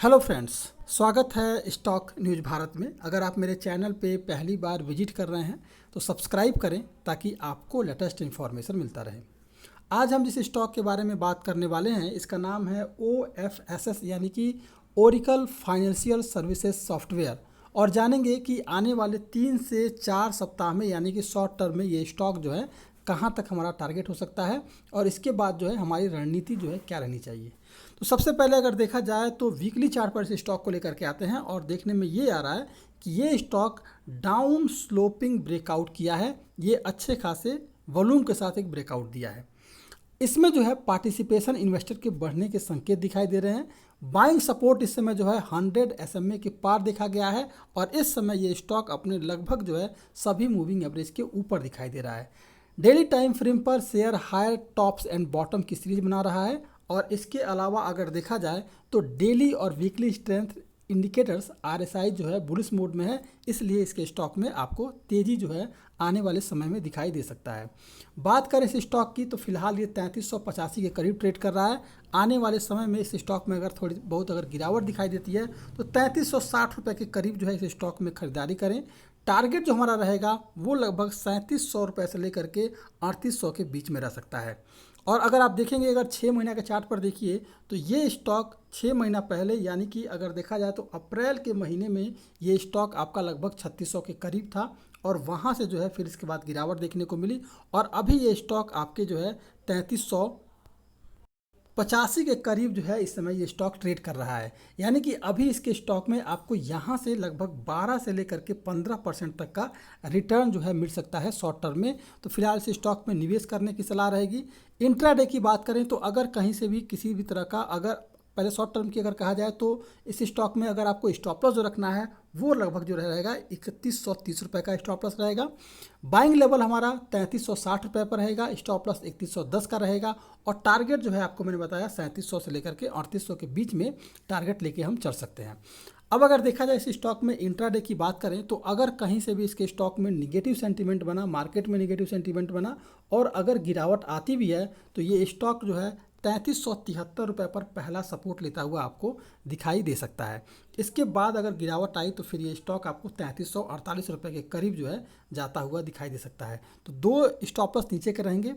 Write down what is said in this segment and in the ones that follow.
Hello friends, स्वागत है stock news Bharat में। अगर आप मेरे चैनल पे पहली बार विजिट कर रहे हैं तो सब्सक्राइब करें ताकि आपको लेटेस्ट इन्फॉर्मेशन मिलता रहे। आज हम जिस स्टॉक के बारे में बात करने वाले हैं इसका नाम है OFSS यानी कि ओरिकल फाइनेंशियल सर्विसेज सॉफ्टवेयर, और जानेंगे कि आने वाले 3 से 4 सप्ताह में यानी कि शॉर्ट टर्म में ये स्टॉक जो है कहाँ तक हमारा टारगेट हो सकता है और इसके बाद जो है हमारी रणनीति जो है क्या रहनी चाहिए। तो सबसे पहले अगर देखा जाए तो वीकली चार्ट पर इस स्टॉक को लेकर के आते हैं और देखने में ये आ रहा है कि ये स्टॉक डाउन स्लोपिंग ब्रेकआउट किया है। ये अच्छे खासे वॉल्यूम के साथ एक ब्रेकआउट दिया है। इसमें जो है पार्टिसिपेशन इन्वेस्टर के बढ़ने के संकेत दिखाई दे रहे हैं। बाइंग सपोर्ट इस समय जो है 100 SMA के पार देखा गया है और इस समय ये स्टॉक अपने लगभग जो है सभी मूविंग एवरेज के ऊपर दिखाई दे रहा है। डेली टाइम फ्रेम पर share higher tops and bottom की सीरीज बना रहा है और इसके अलावा अगर देखा जाए तो डेली और वीकली स्ट्रेंथ इंडिकेटर्स RSI जो है बुलिश मोड में है, इसलिए इसके स्टॉक में आपको तेज़ी जो है आने वाले समय में दिखाई दे सकता है। बात करें इस स्टॉक की तो फिलहाल ये 3385 के करीब ट्रेड कर रहा है। आने वाले समय में इस स्टॉक में अगर थोड़ी बहुत अगर गिरावट दिखाई देती है तो 3360 रुपये के करीब जो है इस स्टॉक में खरीदारी करें। टारगेट जो हमारा रहेगा वो लगभग 3700 रुपये से लेकर के 3800 के बीच में रह सकता है। और अगर आप देखेंगे अगर 6 महीना के चार्ट पर देखिए तो ये स्टॉक 6 महीना पहले यानी कि अगर देखा जाए तो अप्रैल के महीने में ये स्टॉक आपका लगभग 3600 के करीब था और वहाँ से जो है फिर इसके बाद गिरावट देखने को मिली और अभी ये स्टॉक आपके जो है 3385 के करीब जो है इस समय ये स्टॉक ट्रेड कर रहा है। यानी कि अभी इसके स्टॉक में आपको यहाँ से लगभग 12 से लेकर के 15% तक का रिटर्न जो है मिल सकता है शॉर्ट टर्म में। तो फिलहाल इस स्टॉक में निवेश करने की सलाह रहेगी। इंट्राडे की बात करें तो अगर कहीं से भी किसी भी तरह का अगर पहले शॉर्ट टर्म की अगर कहा जाए तो इस स्टॉक में अगर आपको स्टॉप लॉस जो रखना है वो लगभग जो रहेगा 3130 रुपये का स्टॉप लॉस रहेगा। बाइंग लेवल हमारा 3360 रुपये पर रहेगा, स्टॉप लॉस 3110 का रहेगा और टारगेट जो है आपको मैंने बताया 3700 से लेकर के 3800 के बीच में टारगेट लेके हम चल सकते हैं। अब अगर देखा जाए इस स्टॉक में इंट्राडे की बात करें तो अगर कहीं से भी इसके स्टॉक में निगेटिव सेंटीमेंट बना, मार्केट में निगेटिव सेंटीमेंट बना और अगर गिरावट आती भी है तो ये स्टॉक जो है 3373 रुपये पर पहला सपोर्ट लेता हुआ आपको दिखाई दे सकता है। इसके बाद अगर गिरावट आई तो फिर ये स्टॉक आपको 3348 रुपये के करीब जो है जाता हुआ दिखाई दे सकता है। तो दो स्टॉप लॉस नीचे के रहेंगे।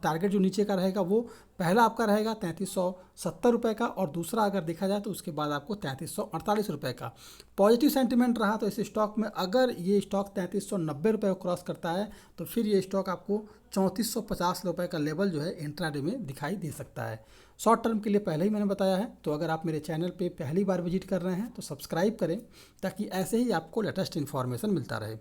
टारगेट जो नीचे का रहेगा वो पहला आपका रहेगा 3370 रुपये का और दूसरा अगर देखा जाए तो उसके बाद आपको 3348 रुपये का। पॉजिटिव सेंटीमेंट रहा तो इस स्टॉक में अगर ये स्टॉक 3390 रुपये को क्रॉस करता है तो फिर ये स्टॉक आपको 3450 रुपये का लेवल जो है इंट्राडे में दिखाई दे सकता है। शॉर्ट टर्म के लिए पहले ही मैंने बताया है। तो अगर आप मेरे चैनल पे पहली बार विजिट कर रहे हैं तो सब्सक्राइब करें ताकि ऐसे ही आपको लेटेस्ट इन्फॉर्मेशन मिलता रहे।